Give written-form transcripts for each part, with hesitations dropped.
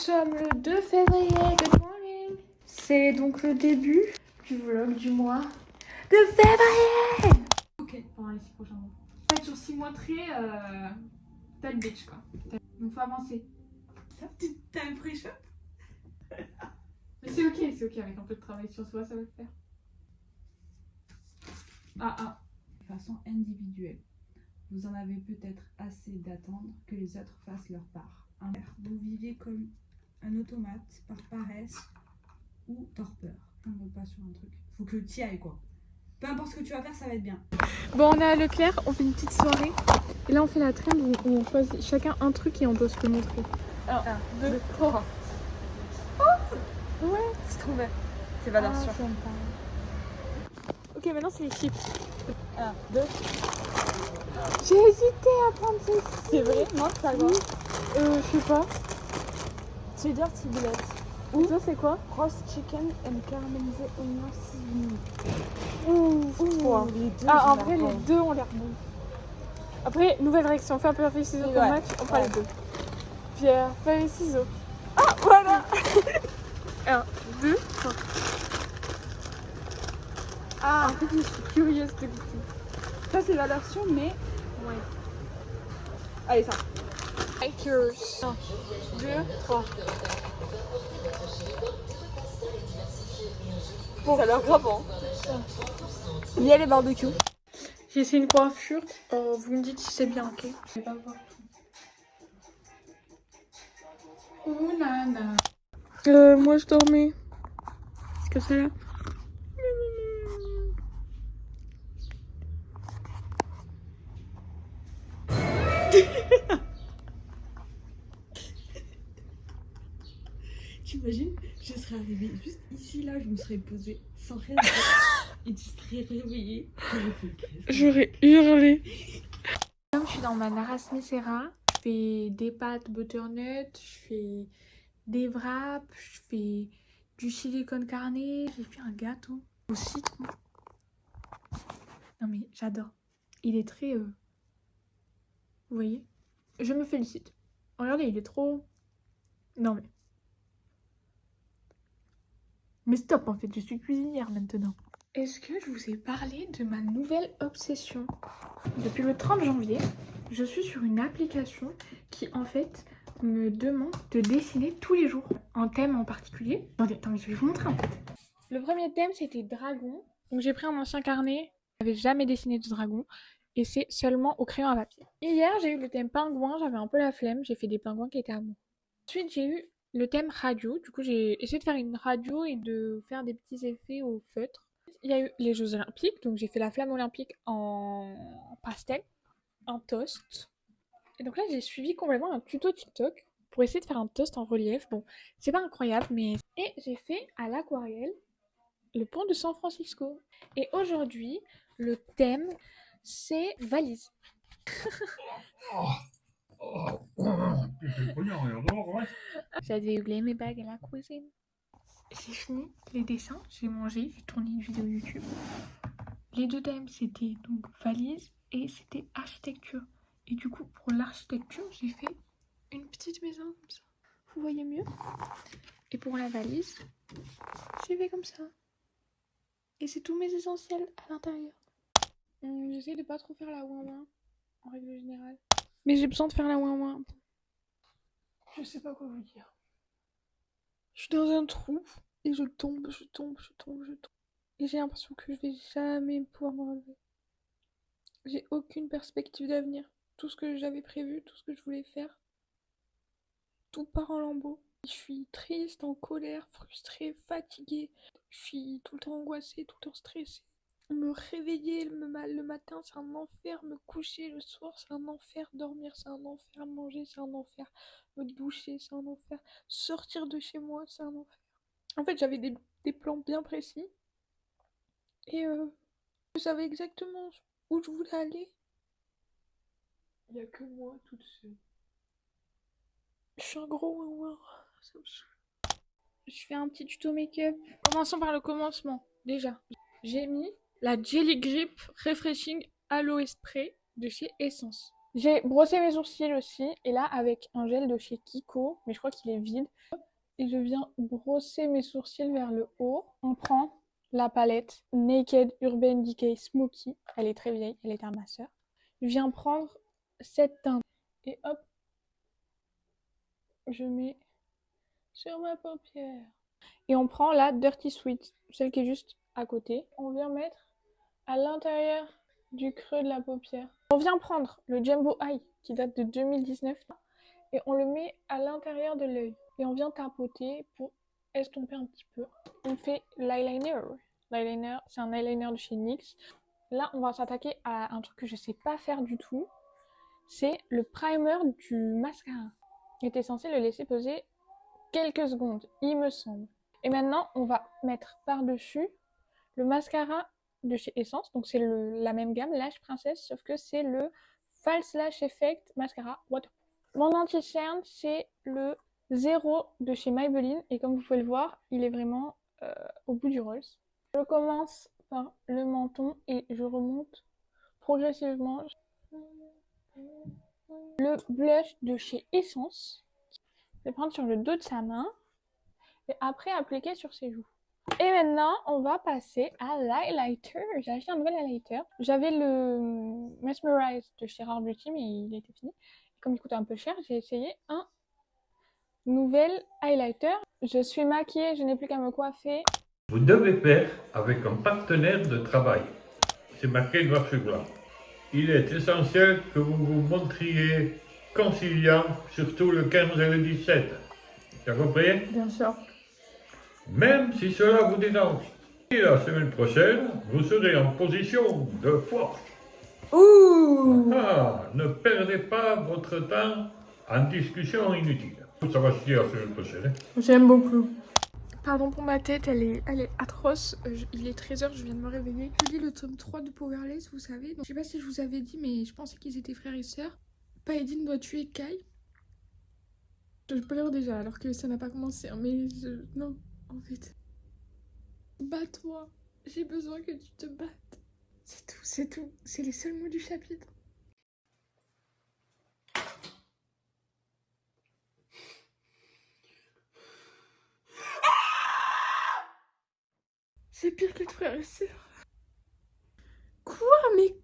sommes le 2 février, good morning. C'est donc le début du vlog du mois de février. Ok, pendant les 6 prochains mois. En fait, sur 6 mois très telle bitch quoi. Donc faut avancer. Ça, t'as un pré-shop? Mais c'est ok, avec un peu de travail sur soi, ça va le faire. De façon individuelle. Vous en avez peut-être assez d'attendre que les autres fassent leur part. Vous vivez comme un automate par paresse ou torpeur. On ne veut pas sur un truc. Faut que tu y ailles quoi. Peu importe ce que tu vas faire, ça va être bien. Bon, on est à Leclerc, on fait une petite soirée. Et là, on fait la trend où on choisit chacun un truc et on doit se le montrer. 1, 2, 3. Oh ouais, C'est trop bien. C'est valeur sûre. Ok, maintenant c'est les chips. 1, 2. J'ai hésité à prendre celle-ci. C'est vrai? Non, ça va. Je sais pas. C'est dirty billet. Ou ça, c'est quoi? Roast chicken and caramélisé oignon seasoning. Ouh. Les deux. Ah, en vrai, les deux ont l'air bons. Après, nouvelle règle, si on fait un peu ciseaux comme match, on prend les deux. Pierre, feuille, ciseaux. Ah, voilà. 1, 2, 3. Ah, En fait, je suis curieuse de goûter. ça c'est valeur sûre, mais. Ouais. Allez, ça. Take yours. 1, 2, 3. Bon, ça a l'air grave, hein. Miel et barbecue. J'ai essayé une coiffure. Vous me dites si c'est bien, ok? Je vais pas voir tout. Ouh nana. Moi je dormais. Est-ce que c'est là? T'imagines, je serais arrivée juste ici, là, je me serais posée sans rien dire et tu serais réveillée. J'aurais hurlé. Comme je suis dans ma Naras Misera, je fais des pâtes butternut, je fais des wraps, je fais du chili con carne, j'ai fait un gâteau au citron. Non mais j'adore. Il est très... Vous voyez? Je me félicite. Regardez, il est trop... Non mais... Mais stop, en fait, je suis cuisinière maintenant. Est-ce que je vous ai parlé de ma nouvelle obsession? Depuis le 30 janvier, je suis sur une application qui, en fait, me demande de dessiner tous les jours un thème en particulier. Attends, mais je vais vous montrer, en fait. Le premier thème, c'était dragon. Donc j'ai pris un ancien carnet. Je n'avais jamais dessiné de dragon. Et c'est seulement au crayon à papier. Hier, j'ai eu le thème pingouin. J'avais un peu la flemme. J'ai fait des pingouins qui étaient à moi. Ensuite, j'ai eu le thème radio. Du coup, j'ai essayé de faire une radio et de faire des petits effets au feutre. Il y a eu les Jeux Olympiques. Donc, j'ai fait la flamme olympique en pastel, un toast. Et donc là, j'ai suivi complètement un tuto TikTok pour essayer de faire un toast en relief. Bon, c'est pas incroyable, mais... Et j'ai fait à l'aquarelle le pont de San Francisco. Et aujourd'hui, le thème, c'est valise. J'avais oublié mes bagues à la cuisine. J'ai fini les dessins, j'ai mangé, j'ai tourné une vidéo YouTube. Les deux thèmes, c'était donc valise et c'était architecture. Et du coup, pour l'architecture, j'ai fait une petite maison comme ça. Vous voyez mieux? Et pour la valise, j'ai fait comme ça. Et c'est tous mes essentiels à l'intérieur. J'essaie de pas trop faire la ouin-ouin, en règle générale. Mais j'ai besoin de faire la ouin-ouin. Je sais pas quoi vous dire. Je suis dans un trou et je tombe. Et j'ai l'impression que je vais jamais pouvoir me relever. J'ai aucune perspective d'avenir. Tout ce que j'avais prévu, tout ce que je voulais faire, tout part en lambeaux. Je suis triste, en colère, frustrée, fatiguée. Je suis tout le temps angoissée, tout le temps stressée. Me réveiller le matin, c'est un enfer. Me coucher le soir, c'est un enfer. Dormir, c'est un enfer. Manger, c'est un enfer. Me doucher, c'est un enfer. Sortir de chez moi, c'est un enfer. En fait, j'avais des plans bien précis. Et je savais exactement où je voulais aller. Il n'y a que moi toute seule. Je suis un gros ouin. Ça me saoule. Je fais un petit tuto make-up. Commençons par le commencement. Déjà, j'ai mis la Jelly Grip Refreshing Aloe Spray de chez Essence. J'ai brossé mes sourcils aussi, et là avec un gel de chez Kiko, mais je crois qu'il est vide. Et je viens brosser mes sourcils vers le haut. On prend la palette Naked Urban Decay Smoky. Elle est très vieille, elle est à ma sœur. Je viens prendre cette teinte et hop, je mets sur ma paupière. Et on prend la Dirty Sweet, celle qui est juste à côté. On vient mettre à l'intérieur du creux de la paupière. On vient prendre le Jumbo Eye qui date de 2019 et on le met à l'intérieur de l'œil. Et on vient tapoter pour estomper un petit peu. On fait l'eyeliner. L'eyeliner, c'est un eyeliner de chez NYX. Là, on va s'attaquer à un truc que je sais pas faire du tout. C'est le primer du mascara. J'étais censée le laisser poser quelques secondes, il me semble. Et maintenant, on va mettre par-dessus le mascara de chez Essence. Donc c'est la même gamme, Lash Princess, sauf que c'est le False Lash Effect Mascara Waterproof. Mon anti-cerne, c'est le 0 de chez Maybelline. Et comme vous pouvez le voir, il est vraiment au bout du rose. Je commence par le menton et je remonte progressivement. Le blush de chez Essence. Je vais prendre sur le dos de sa main et après appliquer sur ses joues. Et maintenant, on va passer à l'highlighter. J'ai acheté un nouvel highlighter. J'avais le Mesmerize de chez Rare Beauty, mais il était fini. Comme il coûtait un peu cher, j'ai essayé un nouvel highlighter. Je suis maquillée, je n'ai plus qu'à me coiffer. Vous devez faire avec un partenaire de travail. C'est marqué noir sur blanc. Il est essentiel que vous vous montriez conciliant, surtout le 15 et le 17. Tu as compris? Bien sûr. Même si cela vous dérange. Et la semaine prochaine, vous serez en position de force. Ouh! Ne perdez pas votre temps en discussion inutile. Ça va se dire la semaine prochaine. J'aime beaucoup. Pardon pour ma tête, elle est atroce. Il est 13h, je viens de me réveiller. Je lis le tome 3 de Powerless, vous savez. Donc, je sais pas si je vous avais dit, mais je pensais qu'ils étaient frères et sœurs. Paedine doit tuer Kai. Je pleure déjà, alors que ça n'a pas commencé. Mais non, en fait. Bats-toi. J'ai besoin que tu te battes. C'est tout, c'est tout. C'est les seuls mots du chapitre. C'est pire que le frère et sœur. Quoi? Mais...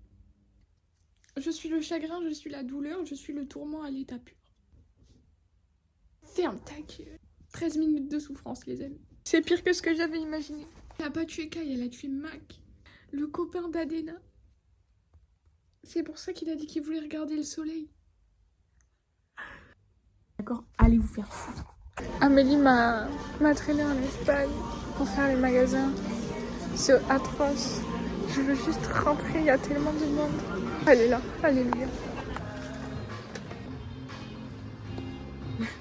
Je suis le chagrin, je suis la douleur, je suis le tourment à l'état pur. Ferme ta gueule. 13 minutes de souffrance, les amis. C'est pire que ce que j'avais imaginé. Elle a pas tué Kai, elle a tué Mac, le copain d'Adena. C'est pour ça qu'il a dit qu'il voulait regarder le soleil. D'accord, allez vous faire foutre. Amélie m'a traîné en Espagne pour faire les magasins. C'est atroce. Je veux juste rentrer, il y a tellement de monde. Elle est là, alléluia.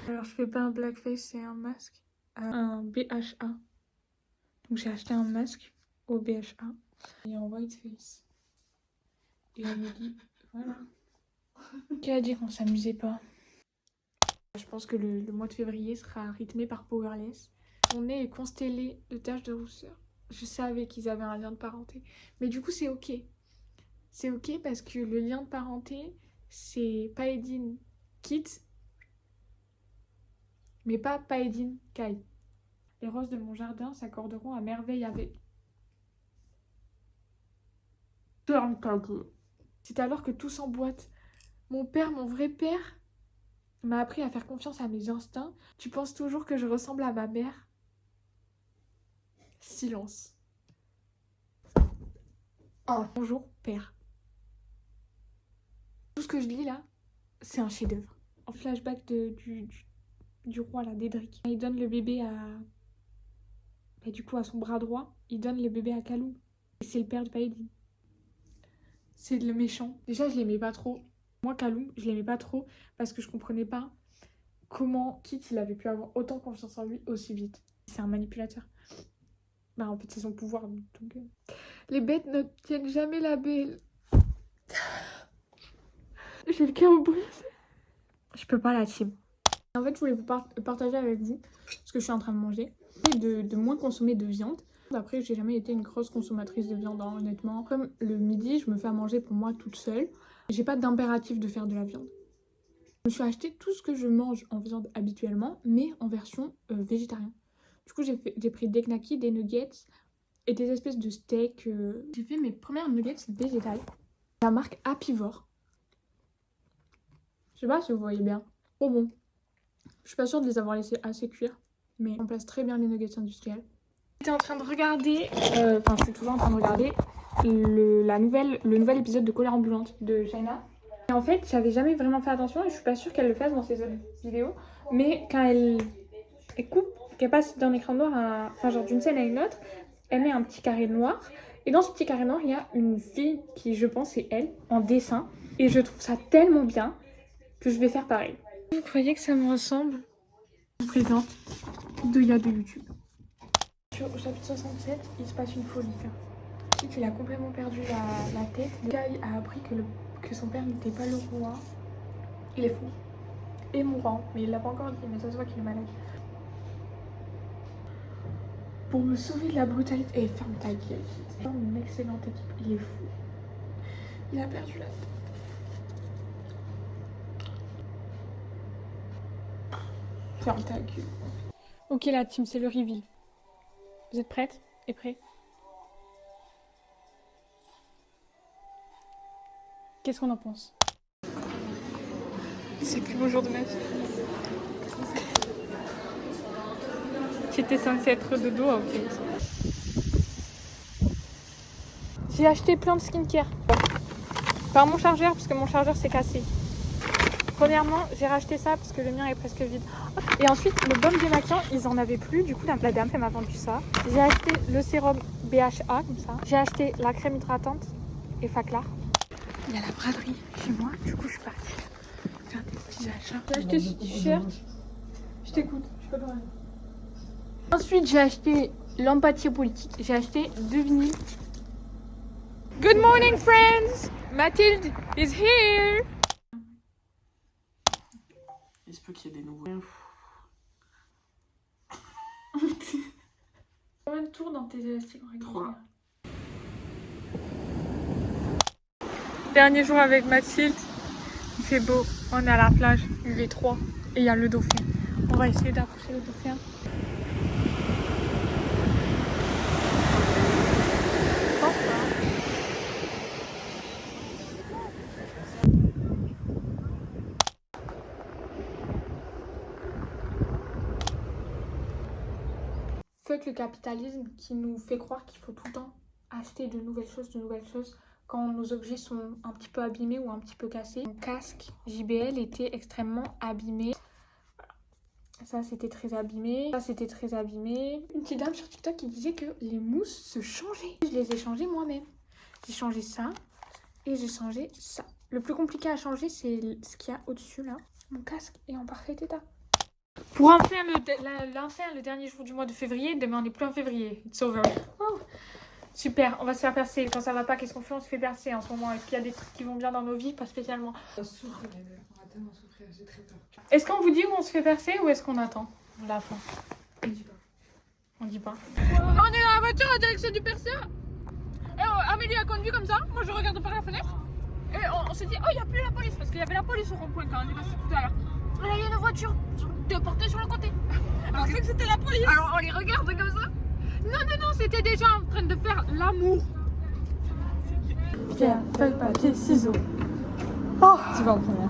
Alors je fais pas un blackface, c'est un masque. Un BHA. Donc j'ai acheté un masque au BHA. Et en whiteface. Et on me dit, voilà. Qui a dit qu'on s'amusait pas? Je pense que le mois de février sera rythmé par Powerless. Mon nez est constellé de taches de rousseur. Je savais qu'ils avaient un lien de parenté. Mais du coup, c'est ok. C'est ok parce que le lien de parenté, c'est Paedine Kit, mais pas Paedine Kai. Les roses de mon jardin s'accorderont à merveille avec. C'est alors que tout s'emboîte. Mon père, mon vrai père, m'a appris à faire confiance à mes instincts. Tu penses toujours que je ressemble à ma mère? Silence. Oh, bonjour, père. Tout ce que je lis là, c'est un chef-d'œuvre. En flashback du roi là, d'Edric. Il donne le bébé à... Bah, du coup, à son bras droit, il donne le bébé à Kaloum. Et c'est le père de Paedine. C'est le méchant. Déjà, je l'aimais pas trop. Moi, Kaloum, je l'aimais pas trop parce que je comprenais pas comment Kit il avait pu avoir autant confiance en lui aussi vite. C'est un manipulateur. Bah, en fait, c'est son pouvoir. Donc, les bêtes n'obtiennent jamais la belle. J'ai le cœur brisé. Je peux pas la team. En fait, je voulais vous partager avec vous ce que je suis en train de manger. Et de moins consommer de viande. Après, j'ai jamais été une grosse consommatrice de viande, hein, honnêtement. Comme le midi, je me fais à manger pour moi toute seule. J'ai pas d'impératif de faire de la viande. Je me suis acheté tout ce que je mange en viande habituellement, mais en version végétarien. Du coup, j'ai pris des knackis, des nuggets et des espèces de steaks. J'ai fait mes premières nuggets végétales. La marque Apivore. Je sais pas si vous voyez bien. Trop bon. Je suis pas sûre de les avoir laissés assez cuire, mais on remplace très bien les nuggets industriels. J'étais en train de regarder, je suis toujours en train de regarder le nouvel épisode de Colère ambulante de China. Et en fait, j'avais jamais vraiment fait attention et je suis pas sûre qu'elle le fasse dans ses autres vidéos. Mais quand elle coupe, qu'elle passe d'un écran noir genre d'une scène à une autre, elle met un petit carré noir. Et dans ce petit carré noir, il y a une fille qui, je pense, c'est elle, en dessin. Et je trouve ça tellement bien que je vais faire pareil. Vous croyez que ça me ressemble? Je vous présente Doya de YouTube. Au chapitre 67, il se passe une folie. Il a complètement perdu la tête. Le gars a appris que son père n'était pas le roi. Il est fou. Et mourant. Mais il l'a pas encore dit, mais ça se voit qu'il est malade. Pour me sauver de la brutalité. Et ferme ta gueule. C'est une excellente équipe. Il est fou. Il a perdu la tête. Ferme ta gueule. Ok la team, c'est le reveal. Vous êtes prêtes et prêts? Qu'est-ce qu'on en pense? C'est le plus beau jour de ma vie. J'étais censée être de dos en fait. J'ai acheté plein de skincare. Par mon chargeur, parce que mon chargeur s'est cassé. Premièrement, j'ai racheté ça parce que le mien est presque vide. Et ensuite, le baume démaquillant, ils en avaient plus. Du coup, la dame, elle m'a vendu ça. J'ai acheté le sérum BHA, comme ça. J'ai acheté la crème hydratante et Faclar. Il y a la braderie chez moi. Du coup, je suis partie faire des petits achats. J'ai acheté ce t-shirt. Je t'écoute, je peux pas parler. Ensuite, j'ai acheté l'empathie politique. J'ai acheté 2 vinyles. Good morning, friends! Mathilde is here! Il se peut qu'il y ait des nouveaux. Combien de tours dans tes élastiques en règle générale? 3. Dernier jour avec Mathilde. Il fait beau. On est à la plage, UV3. Et il y a le dauphin. On va essayer d'approcher le dauphin. Fuck le capitalisme qui nous fait croire qu'il faut tout le temps acheter de nouvelles choses quand nos objets sont un petit peu abîmés ou un petit peu cassés. Mon casque JBL était extrêmement abîmé. Ça c'était très abîmé. Ça c'était très abîmé. Une petite dame sur TikTok qui disait que les mousses se changeaient. Je les ai changées moi-même. J'ai changé ça et j'ai changé ça. Le plus compliqué à changer c'est ce qu'il y a au-dessus là. Mon casque est en parfait état. Pour enfin le dernier jour du mois de février, demain on n'est plus en février. It's over. Oh. Super, on va se faire percer. Quand ça va pas, qu'est-ce qu'on fait? On se fait percer en ce moment. Est-ce qu'il y a des trucs qui vont bien dans nos vies? Pas spécialement. On souffre, on va tellement souffrir, j'ai très peur. Est-ce qu'on vous dit où on se fait percer ou est-ce qu'on attend la fin? On dit pas. On dit pas. On est dans la voiture en direction du perceur. Et Amélie a conduit comme ça. Moi je regarde par la fenêtre. Et on s'est dit, oh il n'y a plus la police. Parce qu'il y avait la police au rond-point quand on est passé tout à l'heure. Là il y a une voiture déportée sur le côté. Alors que c'était la police. Alors on les regarde comme ça. Non, c'était déjà en train de faire l'amour. Pierre, feuille, papier, ciseaux. Oh, tu vas en première.